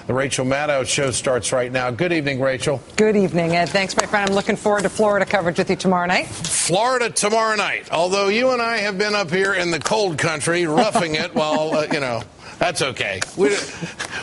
The Rachel Maddow Show starts right now. Good evening, Rachel. Good evening, Ed. Thanks, my friend. I'm looking forward to Florida coverage with you tomorrow night. Florida tomorrow night. Although you and I have been up here in the cold country roughing it while, that's okay.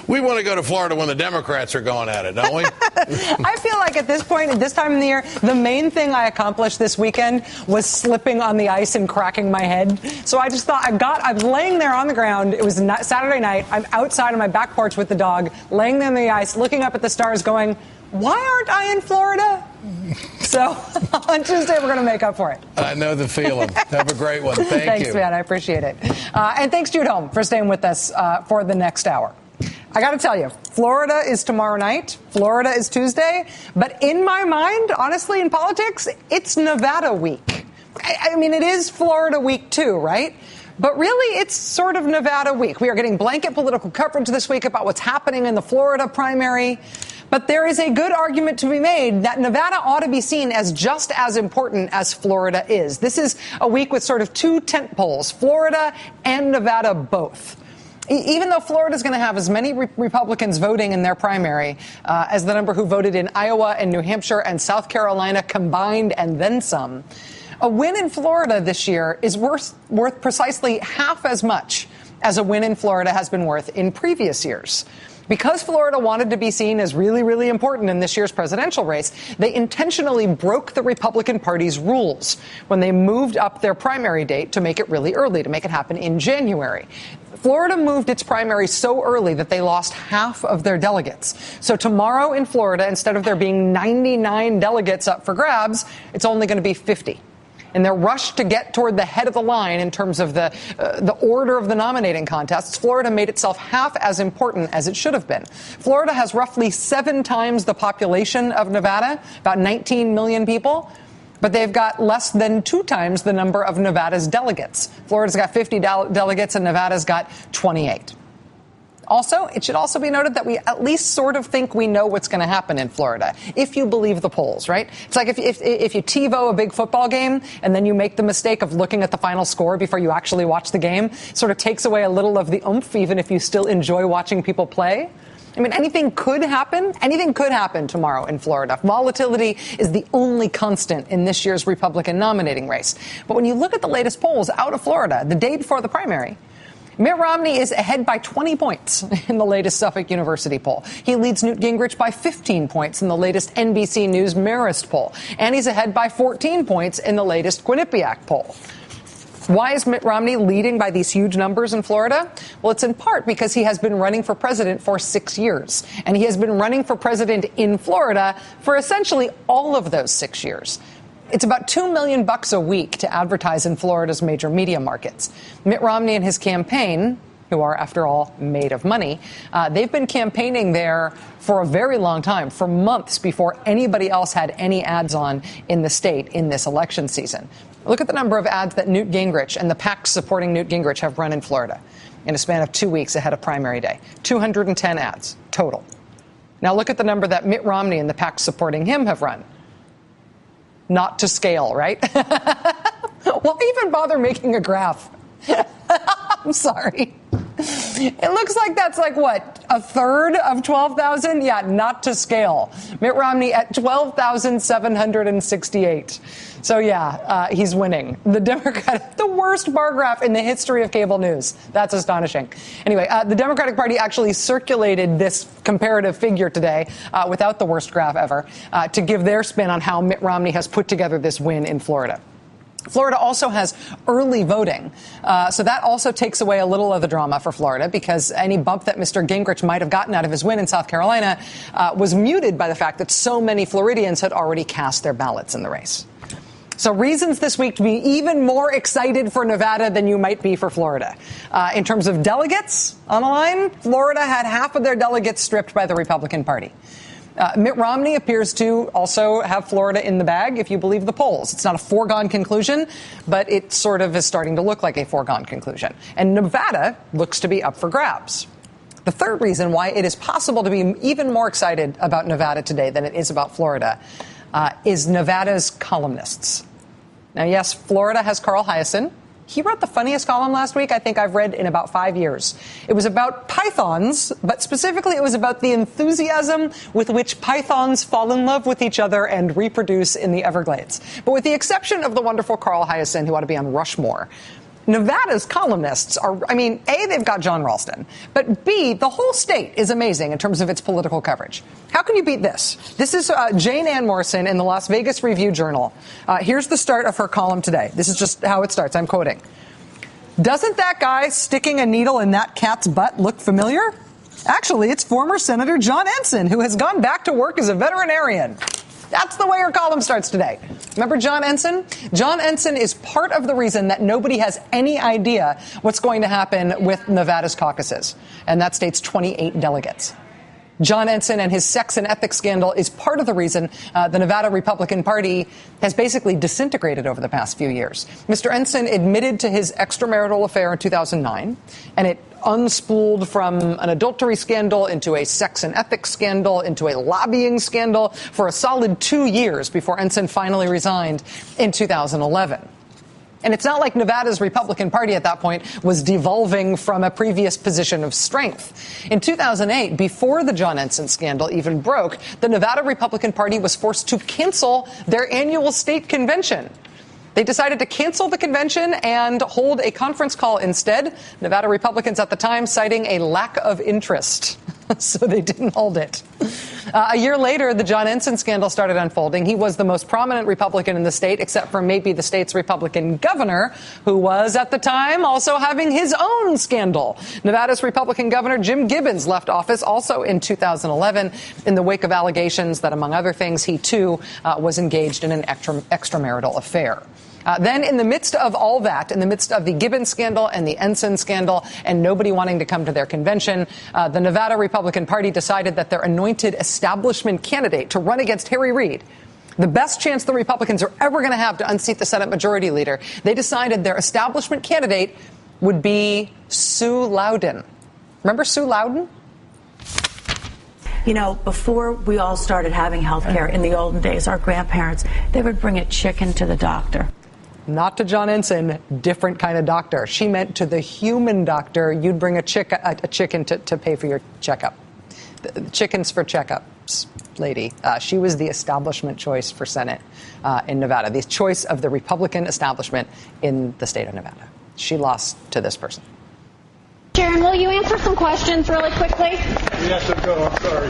We want to go to Florida when the Democrats are going at it, don't we? I feel like at this point, at this time of the year, the main thing I accomplished this weekend was slipping on the ice and cracking my head. So I just thought I was laying there on the ground. It was Saturday night. I'm outside on my back porch with the dog, laying there on the ice, looking up at the stars going, why aren't I in Florida? So on Tuesday, we're going to make up for it. I know the feeling. Have a great one. Thank you. Thanks, man. I appreciate it. And thanks, Jude Home, for staying with us for the next hour. I got to tell you, Florida is tomorrow night. Florida is Tuesday. But in my mind, honestly, in politics, it's Nevada week. I mean, it is Florida week, too, right? But really, it's sort of Nevada week. We are getting blanket political coverage this week about what's happening in the Florida primary. But there is a good argument to be made that Nevada ought to be seen as just as important as Florida is. This is a week with sort of two tent poles, Florida and Nevada both. Even though Florida is going to have as many Republicans voting in their primary as the number who voted in Iowa and New Hampshire and South Carolina combined and then some, a win in Florida this year is worth precisely half as much as a win in Florida has been worth in previous years. Because Florida wanted to be seen as really, really important in this year's presidential race, they intentionally broke the Republican Party's rules when they moved up their primary date to make it really early, to make it happen in January. Florida moved its primary so early that they lost half of their delegates. So tomorrow in Florida, instead of there being 99 delegates up for grabs, it's only going to be 50. In their rush to get toward the head of the line in terms of the order of the nominating contests, Florida made itself half as important as it should have been. Florida has roughly 7 times the population of Nevada, about 19 million people, but they've got less than 2 times the number of Nevada's delegates. Florida's got 50 delegates and Nevada's got 28. Also, it should also be noted that we at least sort of think we know what's going to happen in Florida, if you believe the polls, right? It's like if you TiVo a big football game and then you make the mistake of looking at the final score before you actually watch the game, it sort of takes away a little of the oomph, even if you still enjoy watching people play. I mean, anything could happen. Anything could happen tomorrow in Florida. Volatility is the only constant in this year's Republican nominating race. But when you look at the latest polls out of Florida, the day before the primary, Mitt Romney is ahead by 20 points in the latest Suffolk University poll. He leads Newt Gingrich by 15 points in the latest NBC News Marist poll. And he's ahead by 14 points in the latest Quinnipiac poll. Why is Mitt Romney leading by these huge numbers in Florida? Well, it's in part because he has been running for president for 6 years. And he has been running for president in Florida for essentially all of those 6 years. It's about $2 million a week to advertise in Florida's major media markets. Mitt Romney and his campaign, who are, after all, made of money, they've been campaigning there for a very long time, for months before anybody else had any ads on in the state in this election season. Look at the number of ads that Newt Gingrich and the PACs supporting Newt Gingrich have run in Florida in a span of 2 weeks ahead of primary day. 210 ads total. Now look at the number that Mitt Romney and the PACs supporting him have run. Not to scale, right? Why even bother making a graph? I'm sorry. It looks like that's like, what, a third of 12,000? Yeah, not to scale. Mitt Romney at 12,768. So, yeah, he's winning. The Democratic, the worst bar graph in the history of cable news. That's astonishing. Anyway, the Democratic Party actually circulated this comparative figure today without the worst graph ever to give their spin on how Mitt Romney has put together this win in Florida. Florida also has early voting, so that also takes away a little of the drama for Florida because any bump that Mr. Gingrich might have gotten out of his win in South Carolina was muted by the fact that so many Floridians had already cast their ballots in the race. So reasons this week to be even more excited for Nevada than you might be for Florida. In terms of delegates on the line, Florida had half of their delegates stripped by the Republican Party. Mitt Romney appears to also have Florida in the bag, if you believe the polls. It's not a foregone conclusion, but it sort of is starting to look like a foregone conclusion. And Nevada looks to be up for grabs. The third reason why it is possible to be even more excited about Nevada today than it is about Florida is Nevada's columnists. Now, yes, Florida has Carl Hiaasen. He wrote the funniest column last week I think I've read in about 5 years. It was about pythons, but specifically it was about the enthusiasm with which pythons fall in love with each other and reproduce in the Everglades. But with the exception of the wonderful Carl Hiaasen, who ought to be on Rushmore, Nevada's columnists are, I mean, A, they've got John Ralston, but B, the whole state is amazing in terms of its political coverage. How can you beat this? This is Jane Ann Morrison in the Las Vegas Review-Journal. Here's the start of her column today. This is just how it starts. I'm quoting. Doesn't that guy sticking a needle in that cat's butt look familiar? Actually, it's former Senator John Ensign, who has gone back to work as a veterinarian. That's the way her column starts today. Remember John Ensign? John Ensign is part of the reason that nobody has any idea what's going to happen with Nevada's caucuses. And that state's 28 delegates. John Ensign and his sex and ethics scandal is part of the reason the Nevada Republican Party has basically disintegrated over the past few years. Mr. Ensign admitted to his extramarital affair in 2009, and it unspooled from an adultery scandal into a sex and ethics scandal into a lobbying scandal for a solid 2 years before Ensign finally resigned in 2011. And it's not like Nevada's Republican Party at that point was devolving from a previous position of strength. In 2008, before the John Ensign scandal even broke, the Nevada Republican Party was forced to cancel their annual state convention. They decided to cancel the convention and hold a conference call instead. Nevada Republicans at the time citing a lack of interest. So they didn't hold it. A year later, the John Ensign scandal started unfolding. He was the most prominent Republican in the state, except for maybe the state's Republican governor, who was at the time also having his own scandal. Nevada's Republican governor Jim Gibbons left office also in 2011 in the wake of allegations that, among other things, he too was engaged in an extramarital affair. Then in the midst of all that, in the midst of the Gibbons scandal and the Ensign scandal and nobody wanting to come to their convention, the Nevada Republican Party decided that their anointed establishment candidate to run against Harry Reid, the best chance the Republicans are ever going to have to unseat the Senate Majority Leader, they decided their establishment candidate would be Sue Loudon. Remember Sue Loudon? You know, before we all started having health care in the olden days, our grandparents, they would bring a chicken to the doctor. Not to John Ensign, different kind of doctor. She meant to the human doctor, you'd bring a chicken to pay for your checkup. The chickens for checkups, lady. She was the establishment choice for Senate in Nevada, the choice of the Republican establishment in the state of Nevada. She lost to this person. Sharon, will you answer some questions really quickly? Yes, I'll go. I'm sorry.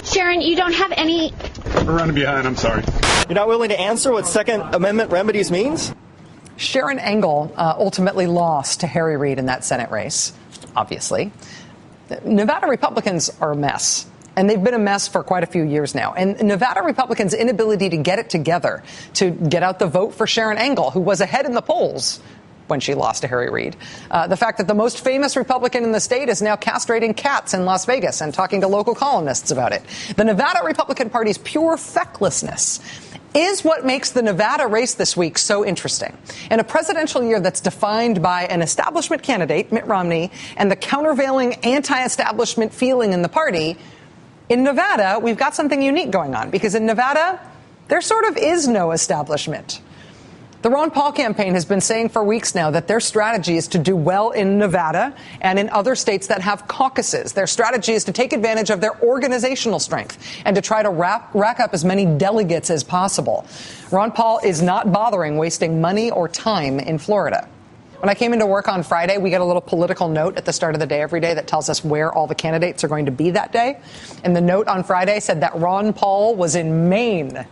Sharon, you don't have any... We're running behind. I'm sorry. You're not willing to answer what Second Amendment remedies means? Sharon Engel ultimately lost to Harry Reid in that Senate race, obviously. Nevada Republicans are a mess. And they've been a mess for quite a few years now. And Nevada Republicans' inability to get it together, to get out the vote for Sharon Engel, who was ahead in the polls when she lost to Harry Reid. The fact that the most famous Republican in the state is now castrating cats in Las Vegas and talking to local columnists about it. The Nevada Republican Party's pure fecklessness is what makes the Nevada race this week so interesting. In a presidential year that's defined by an establishment candidate, Mitt Romney, and the countervailing anti-establishment feeling in the party, in Nevada, we've got something unique going on, because in Nevada, there sort of is no establishment. The Ron Paul campaign has been saying for weeks now that their strategy is to do well in Nevada and in other states that have caucuses. Their strategy is to take advantage of their organizational strength and to try to rack up as many delegates as possible. Ron Paul is not bothering wasting money or time in Florida. When I came into work on Friday, we get a little political note at the start of the day every day that tells us where all the candidates are going to be that day. And the note on Friday said that Ron Paul was in Maine.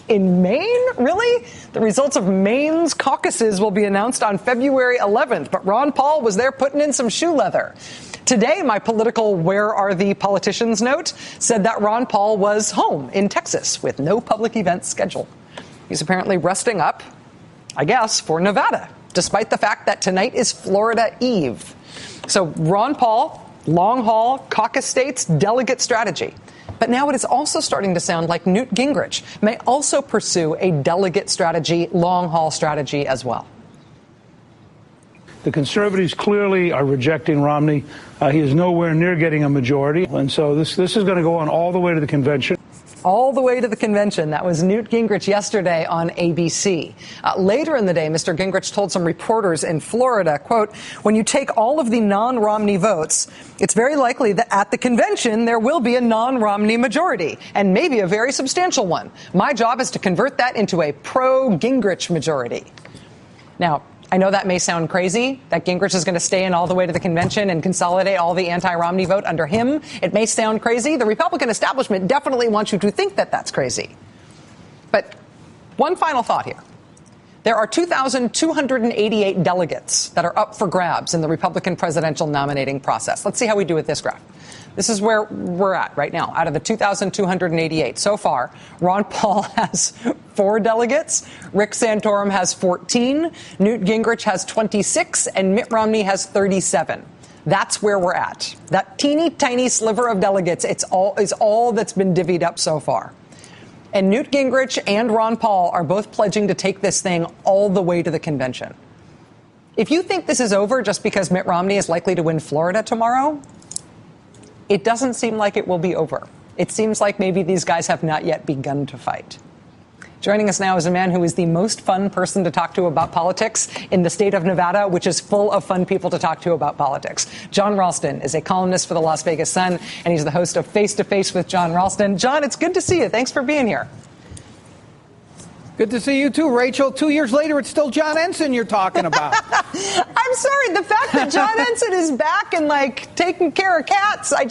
In Maine? Really? The results of Maine's caucuses will be announced on February 11th, but Ron Paul was there putting in some shoe leather. Today, my political where are the politicians note said that Ron Paul was home in Texas with no public events scheduled. He's apparently resting up, I guess, for Nevada, despite the fact that tonight is Florida Eve. So Ron Paul, long haul, caucus states, delegate strategy. But now it is also starting to sound like Newt Gingrich may also pursue a delegate strategy, long-haul strategy as well. The conservatives clearly are rejecting Romney. He is nowhere near getting a majority. And so this is going to go on all the way to the convention. all the way to the convention. That was Newt Gingrich yesterday on ABC. Later in the day, Mr. Gingrich told some reporters in Florida, quote, when you take all of the non-Romney votes, it's very likely that at the convention there will be a non-Romney majority, and maybe a very substantial one. My job is to convert that into a pro-Gingrich majority. Now, I know that may sound crazy, that Gingrich is going to stay in all the way to the convention and consolidate all the anti-Romney vote under him. It may sound crazy. The Republican establishment definitely wants you to think that that's crazy. But one final thought here. There are 2,288 delegates that are up for grabs in the Republican presidential nominating process. Let's see how we do with this graph. This is where we're at right now. Out of the 2,288 so far, Ron Paul has 4 delegates, Rick Santorum has 14, Newt Gingrich has 26, and Mitt Romney has 37. That's where we're at. That teeny tiny sliver of delegates is all that's been divvied up so far. And Newt Gingrich and Ron Paul are both pledging to take this thing all the way to the convention. If you think this is over just because Mitt Romney is likely to win Florida tomorrow, it doesn't seem like it will be over. It seems like maybe these guys have not yet begun to fight. Joining us now is a man who is the most fun person to talk to about politics in the state of Nevada, which is full of fun people to talk to about politics. John Ralston is a columnist for the Las Vegas Sun, and he's the host of Face to Face with John Ralston. John, it's good to see you. Thanks for being here. Good to see you, too, Rachel. 2 years later, it's still John Ensign you're talking about. I'm sorry. The fact that John Ensign is back and, taking care of cats, I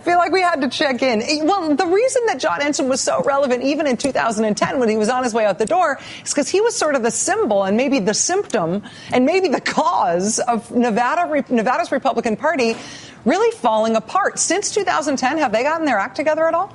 feel like we had to check in. Well, the reason that John Ensign was so relevant, even in 2010 when he was on his way out the door, is because he was sort of the symbol and maybe the symptom and maybe the cause of Nevada's Republican Party really falling apart. Since 2010, have they gotten their act together at all?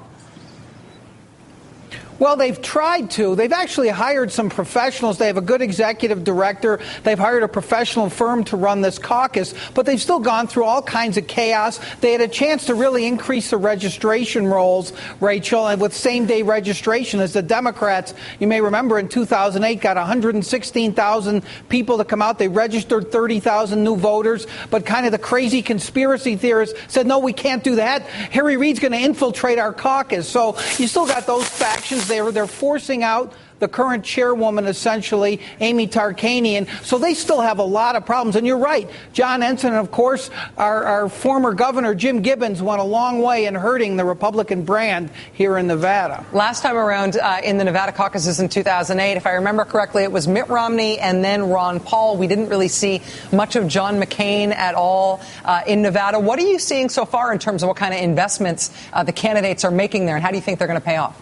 Well, they've tried to. They've actually hired some professionals. They have a good executive director. They've hired a professional firm to run this caucus, but they've still gone through all kinds of chaos. They had a chance to really increase the registration rolls, Rachel, and with same-day registration as the Democrats, you may remember in 2008, got 116,000 people to come out. They registered 30,000 new voters, but kind of the crazy conspiracy theorists said, no, we can't do that. Harry Reid's going to infiltrate our caucus. So you still got those factions. They're forcing out the current chairwoman, essentially, Amy Tarkanian. So they still have a lot of problems. And you're right. John Ensign, and, of course, our former governor, Jim Gibbons, went a long way in hurting the Republican brand here in Nevada. Last time around in the Nevada caucuses in 2008, if I remember correctly, it was Mitt Romney and then Ron Paul. We didn't really see much of John McCain at all in Nevada. What are you seeing so far in terms of what kind of investments the candidates are making there, and how do you think they're going to pay off?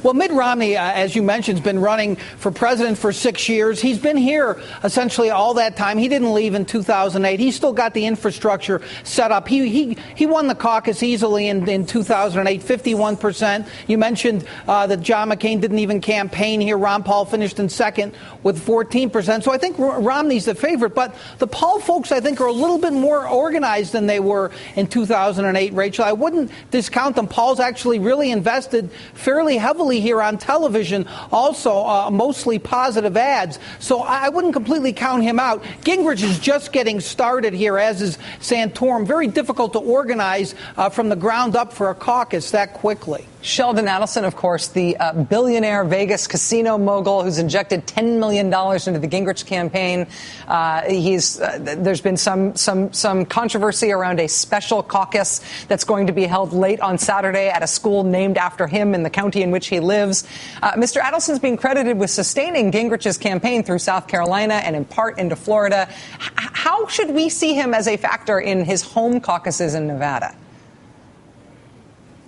Well, Mitt Romney, as you mentioned, has been running for president for 6 years. He's been here essentially all that time. He didn't leave in 2008. He's still got the infrastructure set up. He won the caucus easily in 2008, 51%. You mentioned that John McCain didn't even campaign here. Ron Paul finished in second with 14%. So I think Romney's the favorite. But the Paul folks, I think, are a little bit more organized than they were in 2008, Rachel. I wouldn't discount them. Paul's actually really invested fairly heavily here on television, also mostly positive ads. So I wouldn't completely count him out. Gingrich is just getting started here, as is Santorum. Very difficult to organize from the ground up for a caucus that quickly. Sheldon Adelson, of course, the billionaire Vegas casino mogul who's injected $10 million into the Gingrich campaign. There's been some controversy around a special caucus that's going to be held late on Saturday at a school named after him in the county in which he lives. Mr. Adelson's being credited with sustaining Gingrich's campaign through South Carolina and in part into Florida. How should we see him as a factor in his home caucuses in Nevada?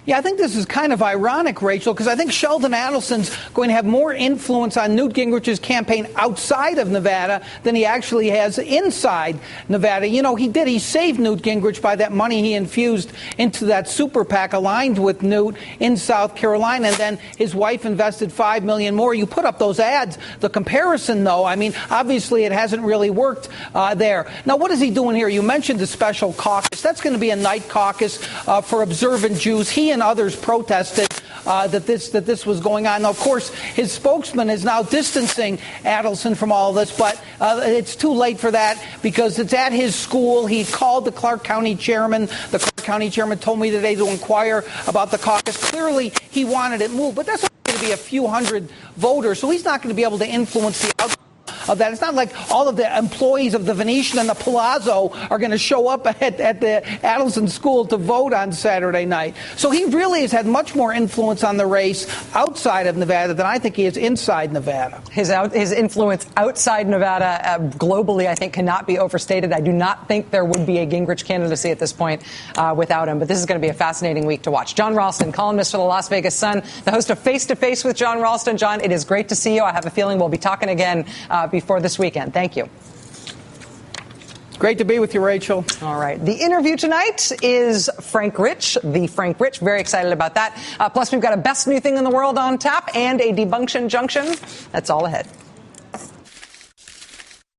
Yeah, I think this is kind of ironic, Rachel, because I think Sheldon Adelson's going to have more influence on Newt Gingrich's campaign outside of Nevada than he actually has inside Nevada. You know, he saved Newt Gingrich by that money he infused into that super PAC aligned with Newt in South Carolina, and then his wife invested $5 million more. You put up those ads. The comparison, though, I mean, obviously it hasn't really worked there. Now, what is he doing here? You mentioned the special caucus. That's going to be a night caucus for observant Jews. He and others protested that this was going on. Now, of course, his spokesman is now distancing Adelson from all this, but it's too late for that because it's at his school. He called the Clark County chairman. The Clark County chairman told me today to inquire about the caucus. Clearly, he wanted it moved, but that's only going to be a few hundred voters, so he's not going to be able to influence the outcome of that. It's not like all of the employees of the Venetian and the Palazzo are going to show up at the Adelson School to vote on Saturday night. So he really has had much more influence on the race outside of Nevada than I think he is inside Nevada. His influence outside Nevada globally, I think, cannot be overstated. I do not think there would be a Gingrich candidacy at this point without him. But this is going to be a fascinating week to watch. John Ralston, columnist for the Las Vegas Sun, the host of Face to Face with John Ralston. John, it is great to see you. I have a feeling we'll be talking again before this weekend. Thank you. Great to be with you, Rachel. All right. The interview tonight is Frank Rich, the Frank Rich. Very excited about that. Plus, we've got a best new thing in the world on tap and a debunction junction. That's all ahead.